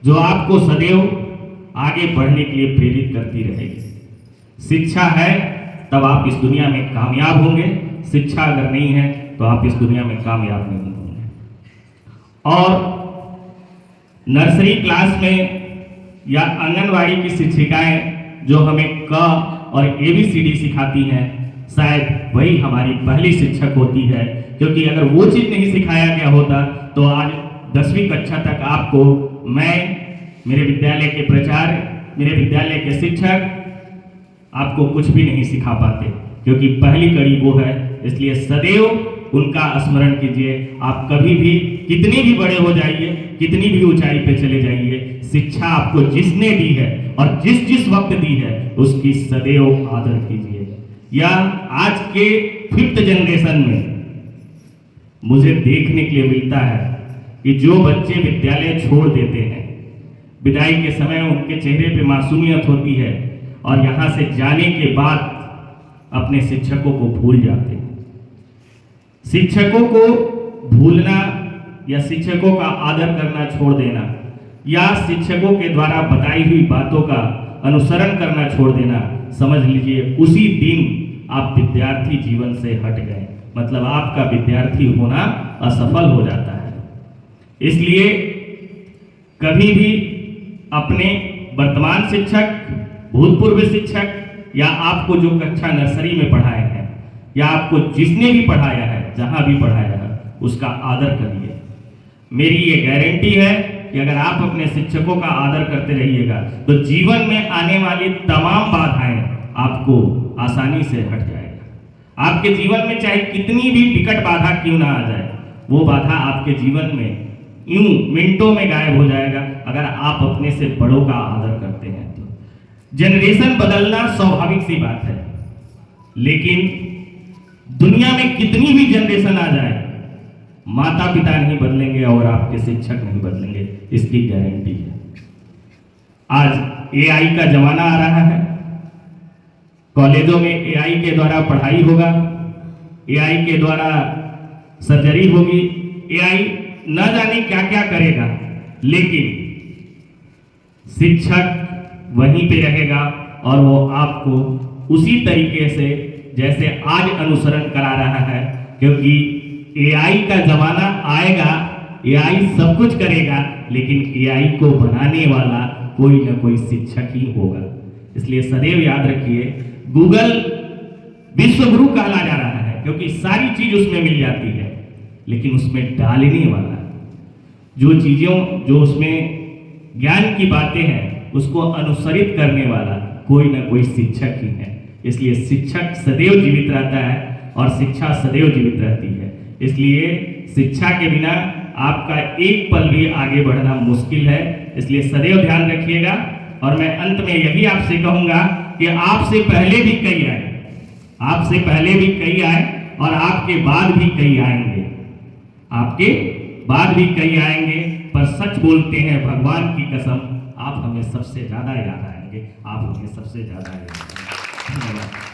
जो आपको सदैव आगे बढ़ने के लिए प्रेरित करती रहेगी। शिक्षा है तब आप इस दुनिया में कामयाब होंगे, शिक्षा अगर नहीं है तो आप इस दुनिया में कामयाब नहीं होंगे। और नर्सरी क्लास में या आंगनवाड़ी की शिक्षिकाएं जो हमें क और ABCD सिखाती हैं, शायद वही हमारी पहली शिक्षक होती है, क्योंकि अगर वो चीज़ नहीं सिखाया गया होता तो आज 10वीं कक्षा तक आपको मैं, मेरे विद्यालय के प्राचार्य, मेरे विद्यालय के शिक्षक आपको कुछ भी नहीं सिखा पाते, क्योंकि पहली कड़ी वो है। इसलिए सदैव उनका स्मरण कीजिए। आप कभी भी कितने भी बड़े हो जाइए, कितनी भी ऊंचाई पे चले जाइए, शिक्षा आपको जिसने दी है और जिस वक्त दी है उसकी सदैव आदर कीजिए। या आज के 5th जनरेशन में मुझे देखने के लिए मिलता है कि जो बच्चे विद्यालय छोड़ देते हैं, विदाई के समय उनके चेहरे पे मासूमियत होती है और यहाँ से जाने के बाद अपने शिक्षकों को भूल जाते हैं। शिक्षकों को भूलना या शिक्षकों का आदर करना छोड़ देना या शिक्षकों के द्वारा बताई हुई बातों का अनुसरण करना छोड़ देना, समझ लीजिए उसी दिन आप विद्यार्थी जीवन से हट गए, मतलब आपका विद्यार्थी होना असफल हो जाता है। इसलिए कभी भी अपने वर्तमान शिक्षक, भूतपूर्व शिक्षक या आपको जो कक्षा नर्सरी में पढ़ाए हैं या आपको जिसने भी पढ़ाया है, जहां भी पढ़ाया है, उसका आदर करिए। मेरी ये गारंटी है कि अगर आप अपने शिक्षकों का आदर करते रहिएगा तो जीवन में आने वाली तमाम बाधाएं आपको आसानी से हट जाएगा। आपके जीवन में चाहे कितनी भी विकट बाधा क्यों ना आ जाए, वो बाधा आपके जीवन में यूं मिनटों में गायब हो जाएगा अगर आप अपने से बड़ों का आदर करते हैं तो। जनरेशन बदलना स्वाभाविक सी बात है, लेकिन दुनिया में कितनी भी जनरेशन आ जाए, माता पिता नहीं बदलेंगे और आपके शिक्षक नहीं बदलेंगे, इसकी गारंटी है। आज AI का जमाना आ रहा है, कॉलेजों में AI के द्वारा पढ़ाई होगा, AI के द्वारा सर्जरी होगी, AI न जाने क्या क्या करेगा, लेकिन शिक्षक वहीं पे रहेगा और वो आपको उसी तरीके से जैसे आज अनुसरण करा रहा है, क्योंकि AI का जमाना आएगा, AI सब कुछ करेगा, लेकिन AI को बनाने वाला कोई ना कोई शिक्षक ही होगा। इसलिए सदैव याद रखिए, गूगल विश्व गुरु कहला जा रहा है क्योंकि सारी चीज उसमें मिल जाती है, लेकिन उसमें डालने वाला, जो उसमें ज्ञान की बातें हैं उसको अनुसरित करने वाला कोई ना कोई शिक्षक ही है। इसलिए शिक्षक सदैव जीवित रहता है और शिक्षा सदैव जीवित रहती है। इसलिए शिक्षा के बिना आपका एक पल भी आगे बढ़ना मुश्किल है। इसलिए सदैव ध्यान रखिएगा। और मैं अंत में यही आपसे कहूंगा कि आपसे पहले भी कई आए, आपसे पहले भी कई आए और आपके बाद भी कई आएंगे, आपके बाद भी कई आएंगे, पर सच बोलते हैं भगवान की कसम, आप हमें सबसे ज्यादा याद आएंगे, आप हमें सबसे ज्यादा याद आएंगे। धन्यवाद।